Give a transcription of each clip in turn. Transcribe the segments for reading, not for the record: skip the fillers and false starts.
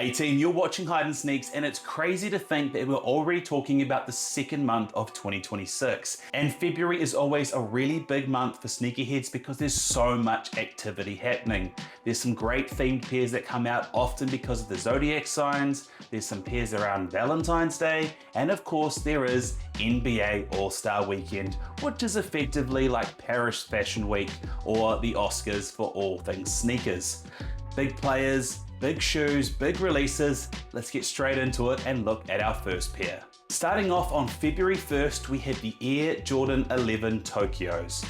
Hey team, you're watching Hide and Sneakz, and it's crazy to think that we're already talking about the second month of 2026. And February is always a really big month for sneakerheads because there's so much activity happening. There's some great themed pairs that come out often because of the zodiac signs. There's some pairs around Valentine's Day, and of course there is NBA All Star weekend, which is effectively like Paris Fashion Week or the Oscars for all things sneakers. Big players, big shoes, big releases. Let's get straight into it and look at our first pair. Starting off on February 1st, we have the Air Jordan 11 Tokyos.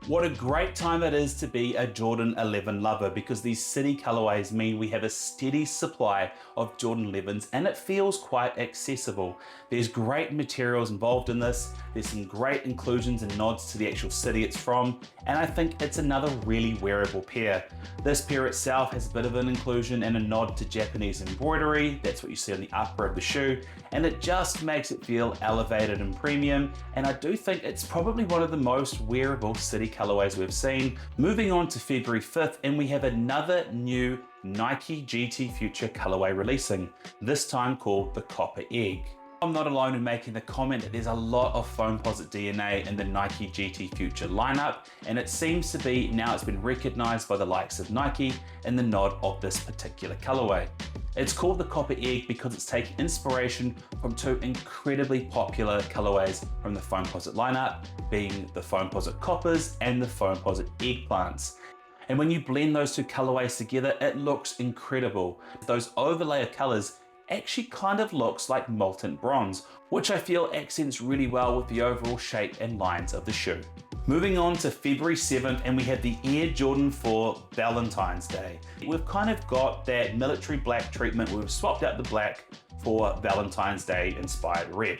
What a great time it is to be a Jordan 11 lover because these city colorways mean we have a steady supply of Jordan 11s and it feels quite accessible. There's great materials involved in this, there's some great inclusions and nods to the actual city it's from, and I think it's another really wearable pair. This pair itself has a bit of an inclusion and a nod to Japanese embroidery, that's what you see on the upper of the shoe, and it just makes it feel elevated and premium, and I do think it's probably one of the most wearable city colorways we've seen. Moving on to February 5th, and we have another new Nike GT Future colorway releasing, this time called the Copper Egg. I'm not alone in making the comment that there's a lot of Foamposite DNA in the Nike GT Future lineup, and it seems to be now it's been recognized by the likes of Nike in the nod of this particular colorway. It's called the Copper Egg because it's taking inspiration from two incredibly popular colorways from the Foamposite lineup, being the Foamposite Coppers and the Foamposite Eggplants. And when you blend those two colorways together, it looks incredible. Those overlay of colors actually kind of looks like molten bronze, which I feel accents really well with the overall shape and lines of the shoe. Moving on to February 7th, and we have the Air Jordan 4 Valentine's Day. We've kind of got that military black treatment. We've swapped out the black for Valentine's Day inspired red.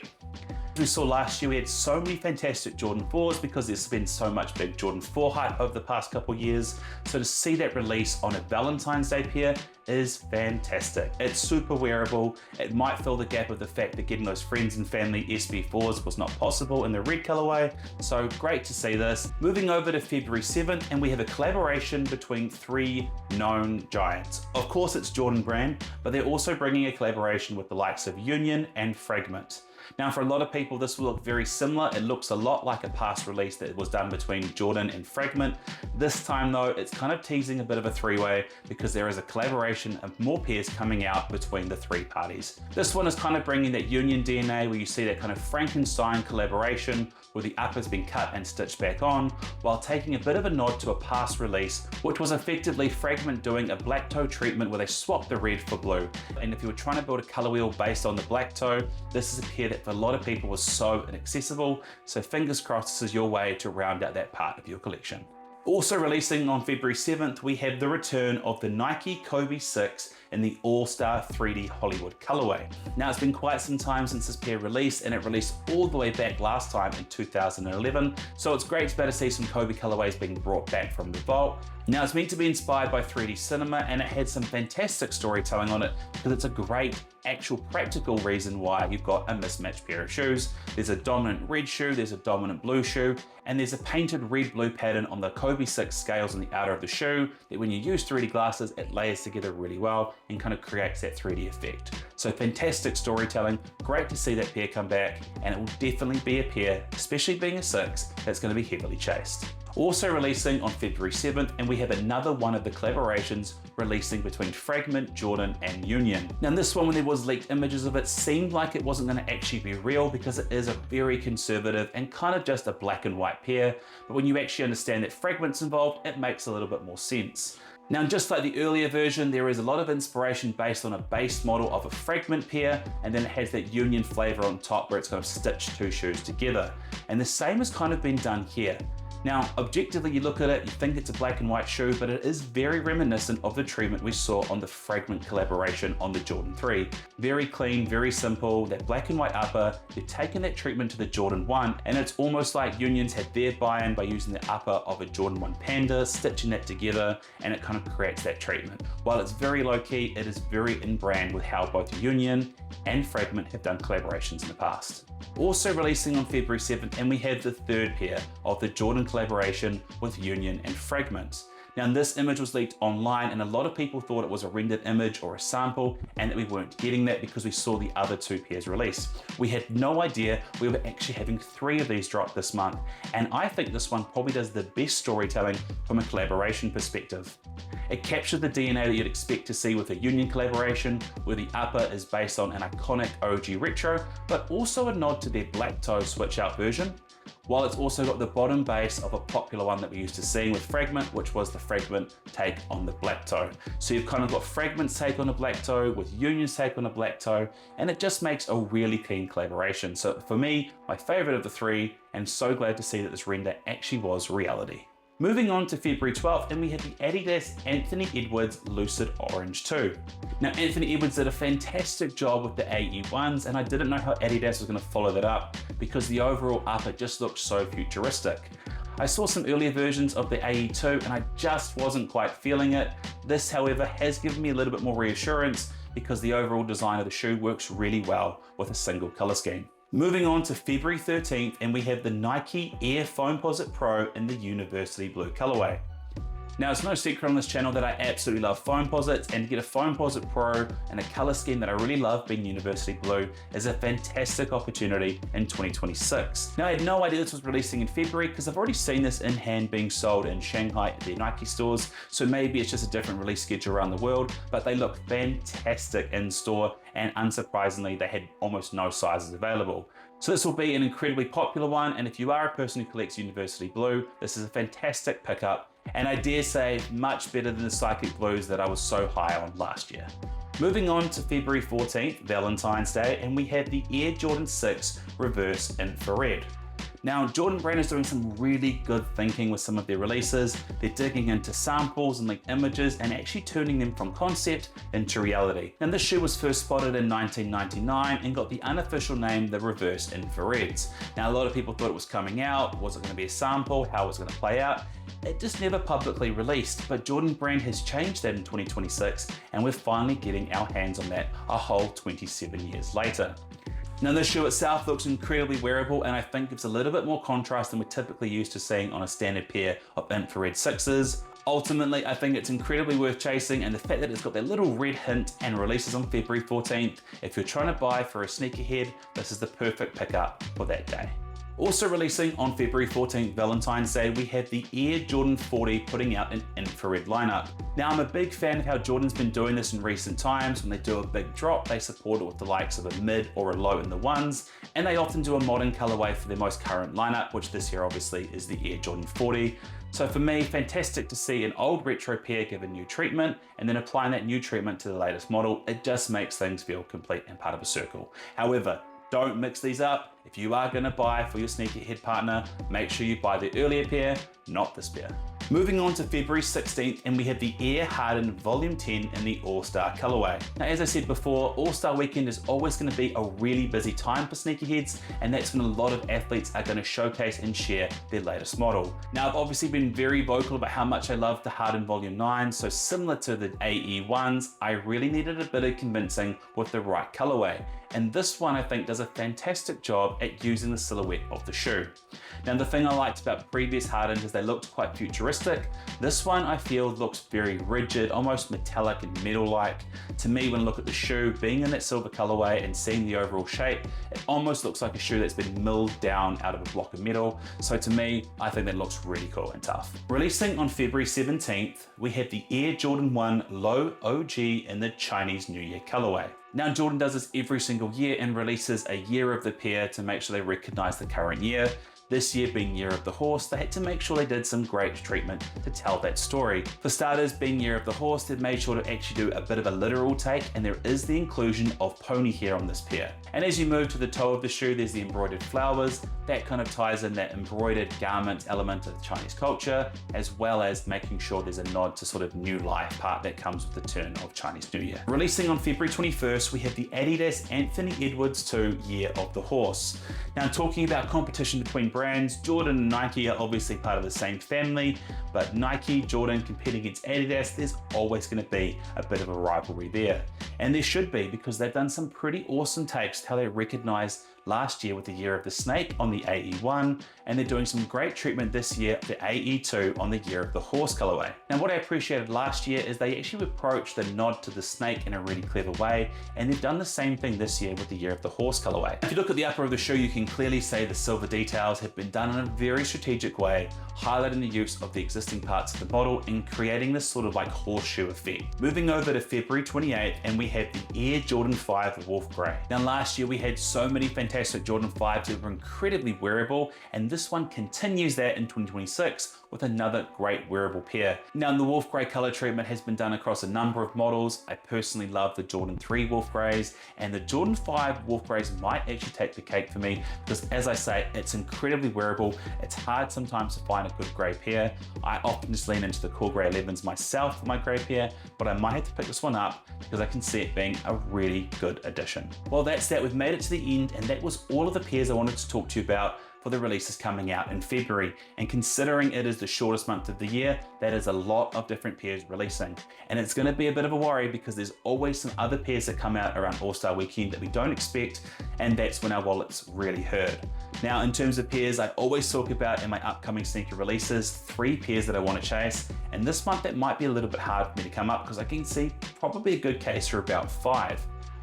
As we saw last year, we had so many fantastic Jordan 4s because there's been so much big Jordan 4 hype over the past couple years. So to see that release on a Valentine's Day pair is fantastic. It's super wearable. It might fill the gap of the fact that getting those friends and family SB4s was not possible in the red colorway. So great to see this. Moving over to February 7th, and we have a collaboration between three known giants. Of course, it's Jordan brand, but they're also bringing a collaboration with the likes of Union and Fragment. Now, for a lot of people, this will look very similar. It looks a lot like a past release that was done between Jordan and Fragment. This time though, it's kind of teasing a bit of a three-way because there is a collaboration of more pairs coming out between the three parties. This one is kind of bringing that Union DNA where you see that kind of Frankenstein collaboration where the upper's been cut and stitched back on, while taking a bit of a nod to a past release, which was effectively Fragment doing a black toe treatment where they swapped the red for blue. And if you were trying to build a color wheel based on the black toe, this is a pair that for a lot of people was so inaccessible, so fingers crossed this is your way to round out that part of your collection. Also releasing on February 7th, we have the return of the Nike Kobe 6 in the All Star 3D Hollywood colorway. Now, it's been quite some time since this pair released, and it released all the way back last time in 2011, so it's great to be able to see some Kobe colorways being brought back from the vault. Now, it's meant to be inspired by 3D cinema, and it had some fantastic storytelling on it because it's a great actual practical reason why you've got a mismatched pair of shoes. There's a dominant red shoe, there's a dominant blue shoe, and there's a painted red-blue pattern on the Kobe 6 scales on the outer of the shoe that when you use 3D glasses, it layers together really well and kind of creates that 3D effect. So fantastic storytelling, great to see that pair come back, and it will definitely be a pair, especially being a 6, that's going to be heavily chased. Also releasing on February 7th, and we have another one of the collaborations releasing between Fragment, Jordan, and Union. Now this one, when there was leaked images of it, seemed like it wasn't going to actually be real because it is a very conservative and kind of just a black and white pair, but when you actually understand that Fragment's involved, it makes a little bit more sense. Now, just like the earlier version, there is a lot of inspiration based on a base model of a Fragment pair, and then it has that Union flavor on top where it's kind of stitched two shoes together. And the same has kind of been done here. Now, objectively, you look at it, you think it's a black and white shoe, but it is very reminiscent of the treatment we saw on the Fragment collaboration on the Jordan 3. Very clean, very simple, that black and white upper, they've taken that treatment to the Jordan 1, and it's almost like Union's had their buy-in by using the upper of a Jordan 1 Panda, stitching that together, and it kind of creates that treatment. While it's very low-key, it is very in brand with how both Union and Fragment have done collaborations in the past. Also releasing on February 7th, and we have the third pair of the Jordan collaboration with Union and Fragment. Now this image was leaked online and a lot of people thought it was a rendered image or a sample and that we weren't getting that because we saw the other two pairs release. We had no idea we were actually having 3 of these drop this month, and I think this one probably does the best storytelling from a collaboration perspective. It captured the DNA that you'd expect to see with a union collaboration, where the upper is based on an iconic OG retro, but also a nod to their black toe switch out version, while it's also got the bottom base of a popular one that we used to see with Fragment, which was the Fragment take on the black toe. So you've kind of got Fragment's take on a black toe with Union's take on a black toe, and it just makes a really clean collaboration. So for me, my favorite of the 3, and so glad to see that this render actually was reality. Moving on to February 12th, and we had the Adidas Anthony Edwards Lucid Orange 2. Now Anthony Edwards did a fantastic job with the AE1s, and I didn't know how Adidas was going to follow that up because the overall upper just looked so futuristic. I saw some earlier versions of the AE2 and I just wasn't quite feeling it. This, however, has given me a little bit more reassurance because the overall design of the shoe works really well with a single color scheme. Moving on to February 13th, and we have the Nike Air Foamposite Pro in the University Blue colorway. Now it's no secret on this channel that I absolutely love Foamposites, and to get a Foamposite Pro and a color scheme that I really love being University Blue is a fantastic opportunity in 2026. Now I had no idea this was releasing in February because I've already seen this in hand being sold in Shanghai at their Nike stores, so maybe it's just a different release schedule around the world, but they look fantastic in store, and unsurprisingly they had almost no sizes available. So this will be an incredibly popular one, and if you are a person who collects University Blue, this is a fantastic pickup, and I dare say much better than the Psychic Blues that I was so high on last year. Moving on to February 14th, Valentine's Day, and we have the Air Jordan 6 Reverse Infrared. Now, Jordan Brand is doing some really good thinking with some of their releases. They're digging into samples and leaked images and actually turning them from concept into reality. And this shoe was first spotted in 1999 and got the unofficial name the Reverse Infrareds. Now, a lot of people thought it was coming out. Was it going to be a sample? How was it going to play out? It just never publicly released, but Jordan Brand has changed that in 2026, and we're finally getting our hands on that a whole 27 years later. Now the shoe itself looks incredibly wearable, and I think gives a little bit more contrast than we're typically used to seeing on a standard pair of infrared 6s. Ultimately, I think it's incredibly worth chasing, and the fact that it's got that little red hint and releases on February 14th, if you're trying to buy for a sneakerhead, this is the perfect pickup for that day. Also releasing on February 14th, Valentine's Day, we have the Air Jordan 40 putting out an infrared lineup. Now I'm a big fan of how Jordan's been doing this in recent times. When they do a big drop, they support it with the likes of a mid or a low in the ones, and they often do a modern colorway for their most current lineup, which this year obviously is the Air Jordan 40. So for me, fantastic to see an old retro pair give a new treatment, and then applying that new treatment to the latest model. It just makes things feel complete and part of a circle. However, don't mix these up. If you are going to buy for your sneakerhead partner, make sure you buy the earlier pair, not this pair. Moving on to February 16th, and we have the Air Harden Volume 10 in the All Star colorway. Now, as I said before, All Star weekend is always going to be a really busy time for sneakerheads, and that's when a lot of athletes are going to showcase and share their latest model. Now, I've obviously been very vocal about how much I love the Harden Volume 9, so similar to the AE1s, I really needed a bit of convincing with the right colorway. And this one I think does a fantastic job at using the silhouette of the shoe. Now the thing I liked about previous Hardens is they looked quite futuristic. This one I feel looks very rigid, almost metallic and metal-like. To me, when I look at the shoe, being in that silver colorway and seeing the overall shape, it almost looks like a shoe that's been milled down out of a block of metal. So to me, I think that looks really cool and tough. Releasing on February 17th, we have the Air Jordan 1 Low OG in the Chinese New Year colorway. Now Jordan does this every single year and releases a year of the pair to make sure they recognize the current year. This year being Year of the Horse, they had to make sure they did some great treatment to tell that story. For starters, being Year of the Horse, they've made sure to actually do a bit of a literal take, and there is the inclusion of pony hair on this pair. And as you move to the toe of the shoe, there's the embroidered flowers. That kind of ties in that embroidered garment element of Chinese culture, as well as making sure there's a nod to sort of new life part that comes with the turn of Chinese New Year. Releasing on February 21st, we have the Adidas Anthony Edwards 2 Year of the Horse. Now, talking about competition between brands, Jordan and Nike are obviously part of the same family, but Nike, Jordan competing against Adidas, there's always going to be a bit of a rivalry there. And there should be, because they've done some pretty awesome takes to how they recognize last year with the Year of the Snake on the AE1, and they're doing some great treatment this year with the AE2 on the Year of the Horse colorway. Now what I appreciated last year is they actually approached the nod to the snake in a really clever way, and they've done the same thing this year with the Year of the Horse colorway. If you look at the upper of the shoe, you can clearly see the silver details have been done in a very strategic way, highlighting the use of the existing parts of the model and creating this sort of like horseshoe effect. Moving over to February 28th, and we have the Air Jordan 5 Wolf Grey. Now last year we had so many fantastic Jordan 5s that were incredibly wearable, and this one continues that in 2026 with another great wearable pair. Now the Wolf Grey color treatment has been done across a number of models. I personally love the Jordan 3 Wolf Greys, and the Jordan 5 Wolf Greys might actually take the cake for me because, as I say, it's incredibly wearable. It's hard sometimes to find a good grey pair. I often just lean into the cool grey 11s myself for my grey pair, but I might have to pick this one up because I can see it being a really good addition. Well, that's that. We've made it to the end, and that was all of the pairs I wanted to talk to you about for the releases coming out in February. And considering it is the shortest month of the year, that is a lot of different pairs releasing. And it's gonna be a bit of a worry because there's always some other pairs that come out around All Star weekend that we don't expect, and that's when our wallets really hurt. Now, in terms of pairs, I always talk about in my upcoming sneaker releases, 3 pairs that I wanna chase. And this month, that might be a little bit hard for me to come up because I can see probably a good case for about 5.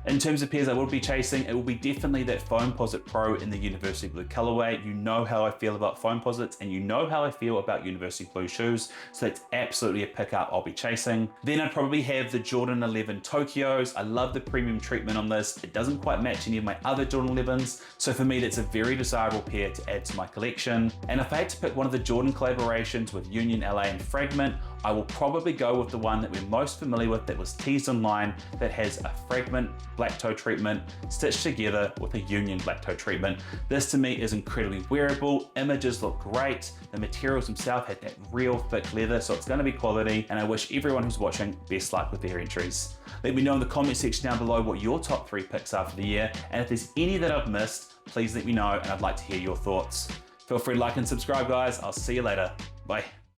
In terms of pairs I will be chasing, it will be definitely that Foamposite Pro in the University Blue colorway. You know how I feel about Foamposites, and you know how I feel about University Blue shoes, so that's absolutely a pickup I'll be chasing. Then I'd probably have the Jordan 11 Tokyos. I love the premium treatment on this. It doesn't quite match any of my other Jordan 11s, so for me that's a very desirable pair to add to my collection. And if I had to pick one of the Jordan collaborations with Union LA and Fragment, I will probably go with the one that we're most familiar with that was teased online, that has a Fragment black toe treatment stitched together with a Union black toe treatment. This to me is incredibly wearable, images look great, the materials themselves had that real thick leather, so it's going to be quality, and I wish everyone who's watching best luck with their entries. Let me know in the comment section down below what your top 3 picks are for the year, and if there's any that I've missed, please let me know and I'd like to hear your thoughts. Feel free to like and subscribe, guys. I'll see you later. Bye.